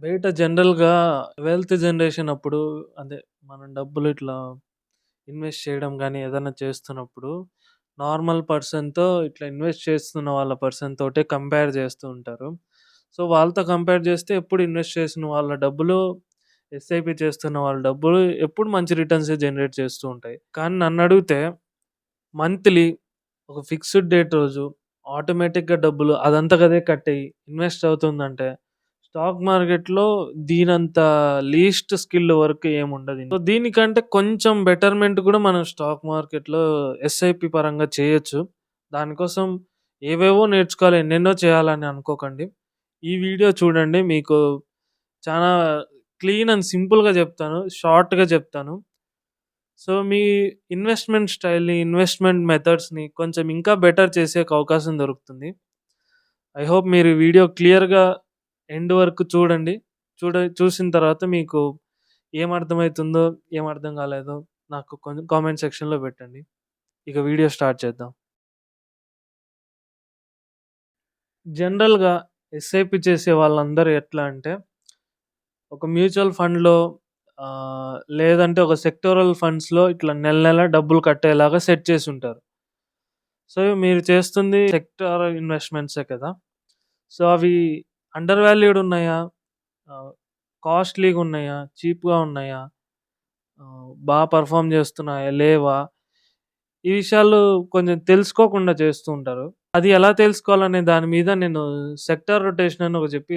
బయట జనరల్‌గా wealth generation అప్పుడు అదే మనం డబ్బులు ఇట్లా ఇన్వెస్ట్ చేయడం గానీ, ఏదన్నా చేస్తున్నప్పుడు నార్మల్ పర్సన్‌తో ఇట్లా ఇన్వెస్ట్ చేస్తున్న వాళ్ళ పర్సన్ తోటే కంపేర్ చేస్తూ ఉంటారు. సో, వాళ్ళతో కంపేర్ చేస్తే ఎప్పుడు ఇన్వెస్ట్ చేసిన వాళ్ళ డబ్బులు, ఎస్ఐపి చేస్తున్న వాళ్ళ డబ్బులు ఎప్పుడు మంచి రిటర్న్సే జనరేట్ చేస్తూ ఉంటాయి. కానీ నన్నడిగితే మంత్లీ ఒక ఫిక్స్‌డ్ డేట్ రోజు ఆటోమేటిక్‌గా డబ్బులు అదంతకదే కట్టయ్యి ఇన్వెస్ట్ అవుతుందంటే, స్టాక్ మార్కెట్‌లో దీనంత లీస్ట్ స్కిల్డ్ వర్క్ ఏముండదు. సో, దీనికంటే కొంచెం బెటర్‌మెంట్ కూడా మనం స్టాక్ మార్కెట్‌లో ఎస్ఐపి పరంగా చేయొచ్చు. దానికోసం ఏవేవో నేర్చుకోవాలి, ఎన్నెన్నో చేయాలని అనుకోకండి. ఈ వీడియో చూడండి. మీకు చానా క్లీన్ అండ్ సింపుల్‌గా చెప్తాను. షార్ట్‌గా చెప్తాను. సో, మీ ఇన్వెస్ట్‌మెంట్ స్టైల్‌ని, ఇన్వెస్ట్‌మెంట్ మెథడ్స్‌ని కొంచెం ఇంకా బెటర్ చేసేకి అవకాశం దొరుకుతుంది. ఐ హోప్ మీరు ఈ వీడియో క్లియర్‌గా ఎండ్ వరకు చూడండి. చూసిన తర్వాత మీకు ఏమర్థమైతుందో, ఏం అర్థం కాలేదో నాకు కొంచెం కామెంట్ సెక్షన్‌లో పెట్టండి. ఇక వీడియో స్టార్ట్ చేద్దాం. జనరల్‌గా ఎస్ఐపి చేసే వాళ్ళందరూ ఎట్లా అంటే, ఒక మ్యూచువల్ ఫండ్‌లో లేదంటే ఒక సెక్టోరల్ ఫండ్స్‌లో ఇట్లా నెల నెల డబ్బులు కట్టేలాగా సెట్ చేసుంటారు. సో, మీరు చేస్తుంది సెక్టారల్ ఇన్వెస్ట్‌మెంట్సే కదా! సో, అవి అండర్ వాల్యూడ్ ఉన్నాయా? ఆహ్, కాస్ట్‌లీగా ఉన్నాయా? చీప్‌గా ఉన్నాయా? పెర్ఫార్మ్ చేస్తున్నాయా? లేవా? ఈ విషయాలు కొంచెం తెలుసుకోకుండా చేస్తూ ఉంటారు. అది ఎలా తెలుసుకోవాలనే దాని మీద నేను సెక్టార్ రొటేషన్ అని ఒకటి చెప్పి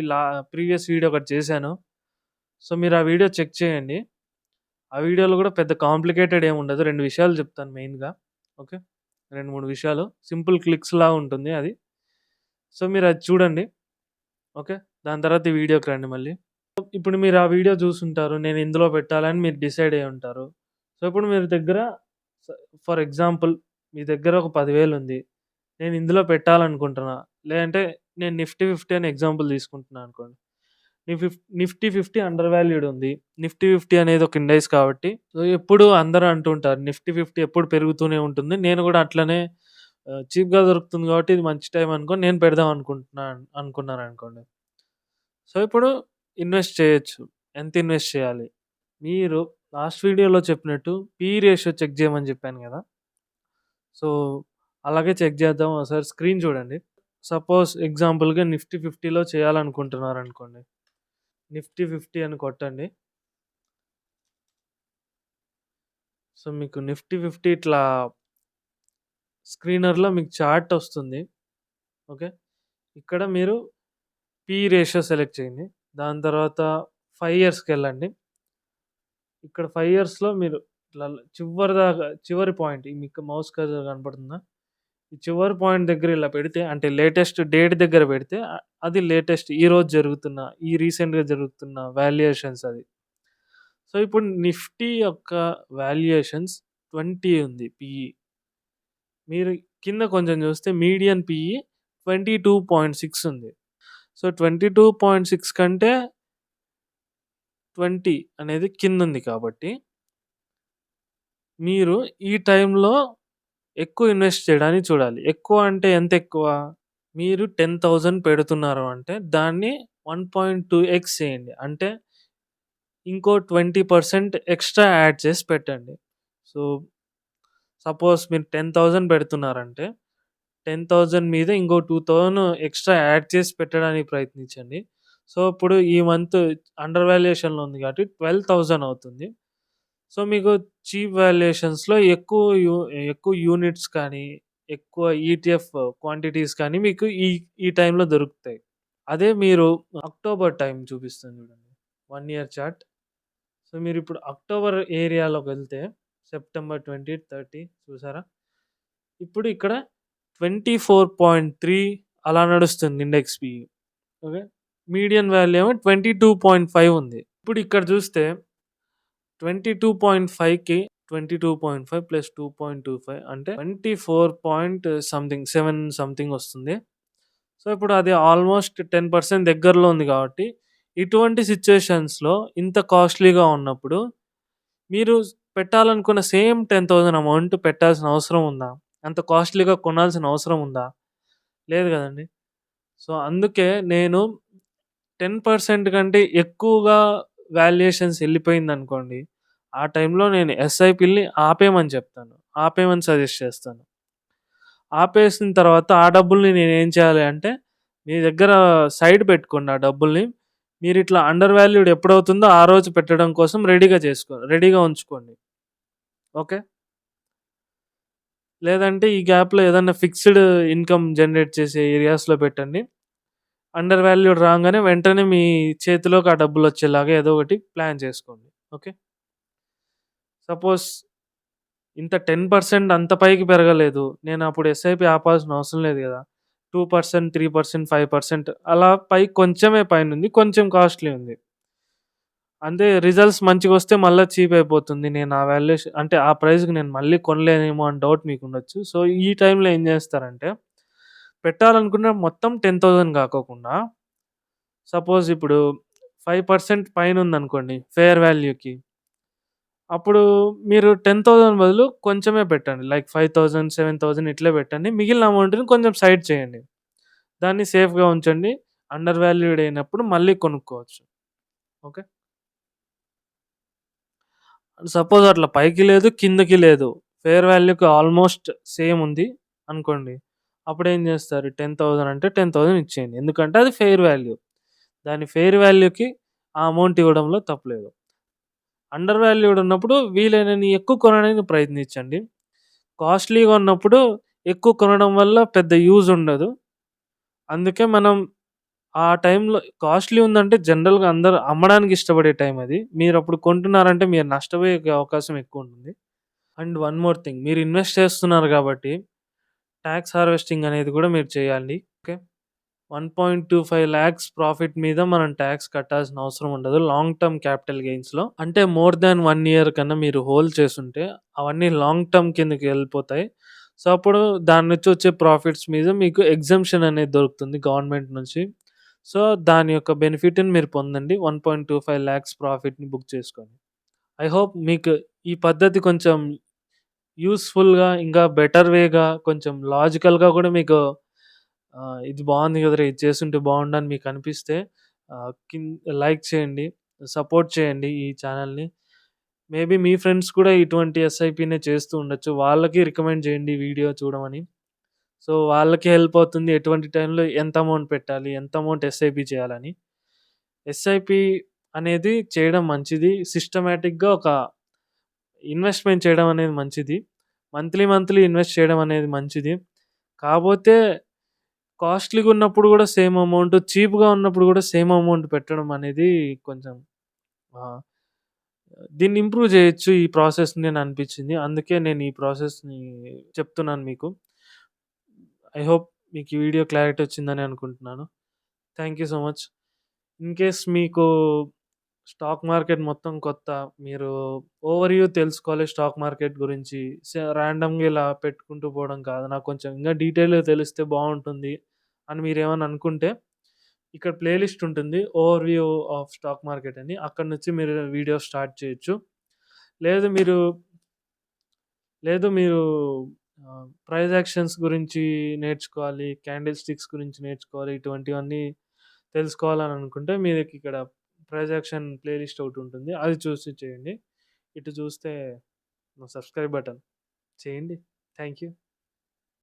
ప్రీవియస్ వీడియో ఒకటి చేశాను. సో, మీరు ఆ వీడియో చెక్ చేయండి. ఆ వీడియోలో కూడా పెద్ద కాంప్లికేటెడ్ ఏముండదు. 2 విషయాలు చెప్తాను మెయిన్‌గా. ఓకే. 2, 3 విషయాలు. సింపుల్ క్లిక్స్‌లా ఉంటుంది అది. సో, మీరది చూడండి. ఓకే. దాని తర్వాత ఈ వీడియోకి రండి మళ్ళీ. ఇప్పుడు మీరు ఆ వీడియో చూసుంటారు. నేను ఇందులో పెట్టాలని మీరు డిసైడ్ అయ్యి ఉంటారు. సో, ఇప్పుడు మీరు దగ్గర స ఫర్ ఎగ్జాంపుల్ మీ దగ్గర ఒక 10,000 ఉంది. నేను ఇందులో పెట్టాలనుకుంటున్నా. లేదంటే నేను నిఫ్టీ 50 అని ఎగ్జాంపుల్ తీసుకుంటున్నా అనుకోండి. నిఫ్టీ 50 అండర్ వాల్యూడ్ ఉంది. నిఫ్టీ 50 అనేది ఒక ఇండెక్స్ కాబట్టి సో, ఎప్పుడు అందరూ అంటుంటారు. నిఫ్టీ 50 ఎప్పుడు పెరుగుతూనే ఉంటుంది. నేను కూడా అట్లనే చీప్‌గా దొరుకుతుంది కాబట్టి ఇది మంచి టైం అనుకోని నేను పెడదాం అనుకున్నాననుకోండి. సో, ఇప్పుడు ఇన్వెస్ట్ చేయొచ్చు. ఎంత ఇన్వెస్ట్ చేయాలి? మీరు లాస్ట్ వీడియోలో చెప్పినట్టు రేషియో చెక్ చేయమని చెప్పాను గదా! సో, అలాగే చెక్ చేద్దాం. ఒకసారి స్క్రీన్ చూడండి. సపోజ్ ఎగ్జాంపుల్‌గా నిఫ్టీ 50లో చేయాలనుకుంటున్నారనుకోండి. నిఫ్టీ 50 అని కొట్టండి. సో, మీకు నిఫ్టీ 50 ఇట్లా స్క్రీనర్‌లో మీకు చార్ట్ ఒస్తుంది. ఓకే. ఇక్కడ మీరు రేషియో సెలెక్ట్ చేయండి. దాని తర్వాత 5 ఇయర్స్‌కెళ్ళండి. ఇక్కడ 5 ఇయర్స్‌లో మీరు ఇట్లా చివరి దాకా చివరి పాయింట్ మీకు మౌస్ కర్సర్ కనపడుతుందా? ఈ చివరి పాయింట్ దగ్గర ఇలా పెడితే అంటే లేటెస్ట్ డేట్ దగ్గర పెడితే అది లేటెస్ట్ ఈరోజు జరుగుతున్న, ఈ రీసెంట్‌గా జరుగుతున్న వాల్యుయేషన్స్ అది. సో, ఇప్పుడు నిఫ్టీ యొక్క వాల్యుయేషన్స్ 20 ఉంది పీఈ. మీరు కింద కొంచెం చూస్తే మీడియన్ పీఈ 22.6 ఉంది. సో, 22.6 కంటే 20 అనేది కిందుంది కాబట్టి మీరు ఈ టైంలో ఎక్కువ ఇన్వెస్ట్ చేయడానికి చూడాలి. ఎక్కువ అంటే ఎంతెక్కువ? మీరు 10,000 పెడుతున్నారు అంటే దాన్ని 1.2x చేయండి. అంటే ఇంకో 20% ఎక్స్‌ట్రా యాడ్ చేసి పెట్టండి. సో, సపోజ్ మీరు 10,000 పెడుతున్నారంటే 10,000 మీద ఇంకో 2,000 ఎక్స్‌ట్రా యాడ్ చేసి పెట్టడానికి ప్రయత్నించండి. సో, ఇప్పుడు ఈ మంత్ అండర్ వాల్యుయేషన్‌లో ఉంది కాబట్టి 12,000 అవుతుంది. సో, మీకు చీప్ వాల్యుయేషన్స్‌లో ఎక్కువ యూనిట్స్ కానీ, ఎక్కువ ఈటీఎఫ్ క్వాంటిటీస్ కానీ మీకు ఈ టైంలో దొరుకుతాయి. అదే మీరు అక్టోబర్ టైమ్ చూపిస్తాను చూడండి. 1 ఇయర్ చార్ట్. సో, మీరిప్పుడు అక్టోబర్ ఏరియాలోకెళ్తే సెప్టెంబర్ 20, 30 చూసారా? ఇప్పుడు ఇక్కడ 24.3 అలా నడుస్తుంది index PE. Okay. Median value ఏమో 22.5 ఉంది. ఇప్పుడు ఇక్కడ చూస్తే 22.5కి 22.5 ప్లస్ 2.25 అంటే 24 పాయింట్ సంథింగ్ 7 సంథింగ్ వస్తుంది. సో, ఇప్పుడు అది ఆల్మోస్ట్ 10% దగ్గరలో ఉంది కాబట్టి, ఇటువంటి సిట్యుయేషన్స్‌లో ఇంత కాస్ట్‌లీగా ఉన్నప్పుడు మీరు పెట్టాలనుకున్న సేమ్ 10,000 అమౌంట్ పెట్టాల్సిన అవసరం ఉందా? అంత కాస్ట్‌లీగా కొనాల్సిన అవసరం ఉందా? లేదు గదండీ! సో, అందుకే నేను 10% కంటే ఎక్కువగా వాల్యుయేషన్స్ ఎళ్ళిపోయిందనుకోండి, ఆ టైంలో నేను ఎస్ఐపీలని ఆపేయమని చెప్తాను. ఆపేయమని సజెస్ట్ చేస్తాను. ఆపేసిన తర్వాత ఆ డబ్బుల్ని నేనేం చేయాలి అంటే, మీ దగ్గర సైడ్ పెట్టుకోండి ఆ డబ్బుల్ని. మీరిట్లా అండర్ వాల్యూడ్ ఎప్పుడవుతుందో ఆ రోజు పెట్టడం కోసం రెడీగా ఉంచుకోండి. ఓకే. లేదంటే ఈ గ్యాప్‌లో ఏదన్నా ఫిక్స్‌డ్ ఇన్‌కమ్ జనరేట్ చేసే ఏరియాస్‌లో పెట్టండి. అండర్ వాల్యూడ్ రాంగానే వెంటనే మీ చేతిలోకి ఆ డబ్బులొచ్చేలాగా ఏదో ఒకటి ప్లాన్ చేసుకోండి. ఓకే. సపోజ్ ఇంత 10% అంత పైకి పెరగలేదు. నేనప్పుడు ఎస్ఐపి ఆపాల్సిన అవసరం లేదు గదా! 2%, 3%, 5% అలా పైకి కొంచెమే పైనుంది. కొంచెం కాస్ట్‌లీ ఉంది. అంటే రిజల్ట్స్ మంచిగొస్తే మళ్ళా చీప్ అయిపోతుంది. నేను ఆ వాల్యుయేషన్ అంటే ఆ ప్రైస్‌కి నేను మళ్ళీ కొనలేనేమో అని డౌట్ మీకుండొచ్చు. సో, ఈ టైంలో ఏం జేస్తారంటే, పెట్టాలనుకున్న మొత్తం 10,000 గాకోకుండా సపోజ్ ఇప్పుడు 5% పైనుందనుకోండి ఫెయిర్ వాల్యూకి. అప్పుడు మీరు 10,000 బదులు కొంచెమే పెట్టండి. లైక్ 5,000, 7,000 ఇట్లే పెట్టండి. మిగిలిన అమౌంట్‌ని కొంచెం సైడ్ చేయండి. దాన్ని సేఫ్‌గా ఉంచండి. అండర్ వాల్యూడ్ అయినప్పుడు మళ్ళీ కొనుక్కోవచ్చు. ఓకే. సపోజ్ అట్లా పైకి లేదు, కిందకి లేదు. ఫెయిర్ వాల్యూకి ఆల్‌మోస్ట్ సేమ్ ఉంది అనుకోండి. అప్పుడేం జేస్తారు 10,000 అంటే 10,000 ఇచ్చేయండి. ఎందుకంటే అది ఫెయిర్ వాల్యూ. దాని ఫెయిర్ వాల్యూకి ఆ అమౌంట్ ఇవ్వడంలో తప్పులేదు. అండర్ వాల్యూడ్ ఉన్నప్పుడు వీలైనన్ని ఎక్కువ కొనడానికి ప్రయత్నించండి. కాస్ట్‌లీగా ఉన్నప్పుడు ఎక్కువ కొనడం వల్ల పెద్ద యూజ్ ఉండదు. అందుకే మనం ఆ టైంలో కాస్ట్‌లీ ఉందంటే జనరల్‌గా అందరూ అమ్మడానికి ఇష్టపడే టైం అది. మీరప్పుడు కొంటున్నారంటే మీరు నష్టపోయే అవకాశం ఎక్కువుంటుంది. అండ్ వన్ మోర్ థింగ్ మీరు ఇన్వెస్ట్ చేస్తున్నారు గాబట్టి టాక్స్ హార్వెస్టింగ్ అనేది గూడా మీరు చేయాలి. ఓకే. 1.25 లాక్స్ ప్రాఫిట్ మీద మనం టాక్స్ కట్టాల్సిన అవసరం ఉండదు. లాంగ్ టర్మ్ క్యాపిటల్ గెయిన్స్‌లో. అంటే మోర్ థాన్ 1 ఇయర్ కన్నా మీరు హోల్డ్ చేసుంటే అవన్నీ లాంగ్ టర్మ్ కిందకి వెళ్ళిపోతాయి. సో, అప్పుడు దాని నుంచి వచ్చే ప్రాఫిట్స్ మీద మీకు ఎగ్జంప్షన్ అనేది దొరుకుతుంది గవర్నమెంట్ నుంచి. సో, దాని యొక్క బెనిఫిట్‌ని మీరు పొందండి. 1.25 లాక్స్ ప్రాఫిట్‌ని బుక్ చేసుకొని. ఐ హోప్ మీకు ఈ పద్ధతి కొంచెం యూజ్‌ఫుల్‌గా ఇంకా బెటర్ వేగా కొంచెం లాజికల్‌గా గూడా మీకు ఇది బావుంది కదరా! ఇది చేసుంటే బావుండని మీకనిపిస్తే ఆహ్, కిన్ లైక్ చేయండి. సపోర్ట్ చేయండి ఈ ఛానెల్‌ని. మేబీ మీ ఫ్రెండ్స్ కూడా ఇటువంటి ఎస్ఐపినే చేస్తూ ఉండొచ్చు. వాళ్ళకి రికమెండ్ చేయండి ఈ వీడియో చూడమని. సో, వాళ్ళకి హెల్ప్ అవుతుంది. ఎటువంటి టైంలో ఎంత అమౌంట్ పెట్టాలి? ఎంత అమౌంట్ ఎస్ఐపి చేయాలని. ఎస్ఐపి అనేది చేయడం మంచిది. సిస్టమాటిక్‌గా ఒక ఇన్వెస్ట్‌మెంట్ చేయడం అనేది మంచిది. మంత్లీ ఇన్వెస్ట్ చేయడం అనేది మంచిది. కాపోతే కాస్ట్‌లీగున్నప్పుడు గూడా సేమ్ అమౌంట్, చీప్‌గా ఉన్నప్పుడు గూడా సేమ్ అమౌంట్ పెట్టడం అనేది కొంచెం ఆహ్, దీన్ని ఇంప్రూవ్ జేయొచ్చు ఈ ప్రాసెస్‌ని అని అనిపిచ్చింది. అందుకే నేను ఈ ప్రాసెస్‌ని చెప్తున్నాను మీకు. ఐ హోప్ మీకు ఈ వీడియో క్లారిటీ వచ్చిందని అనుకుంటున్నాను. Thank you so much. In case మీకు స్టాక్ మార్కెట్ మొత్తం కొత్త, మీరు ఓవర్‌వ్యూ తెలుసుకోవాలి స్టాక్ మార్కెట్ గురించి. ర్యాండమ్‌గా ఇలా పెట్టుకుంటూ పోవడం కాదు. నాకు కొంచెం ఇంకా డీటెయిల్‌గా తెలిస్తే బావుంటుంది అని మీరేమన్నా అనుకుంటే, ఇక్కడ ప్లే లిస్ట్ ఉంటుంది. ఓవర్‌వ్యూ ఆఫ్ స్టాక్ మార్కెట్ అని. అక్కడి నుంచి మీరు వీడియో స్టార్ట్ చేయొచ్చు. లేదు మీరు లేదు మీరు ప్రైస్ యాక్షన్స్ గురించి నేర్చుకోవాలి, క్యాండిల్ స్టిక్స్ గురించి నేర్చుకోవాలి, ఇటువంటివన్నీ తెలుసుకోవాలని అనుకుంటే మీకిక్కడ ప్రైస్ యాక్షన్ ప్లే లిస్ట్ ఒకటుంటుంది. అది చూసి చేయండి. ఇటు చూస్తే సబ్స్క్రైబ్ బటన్ చేయండి. Thank you.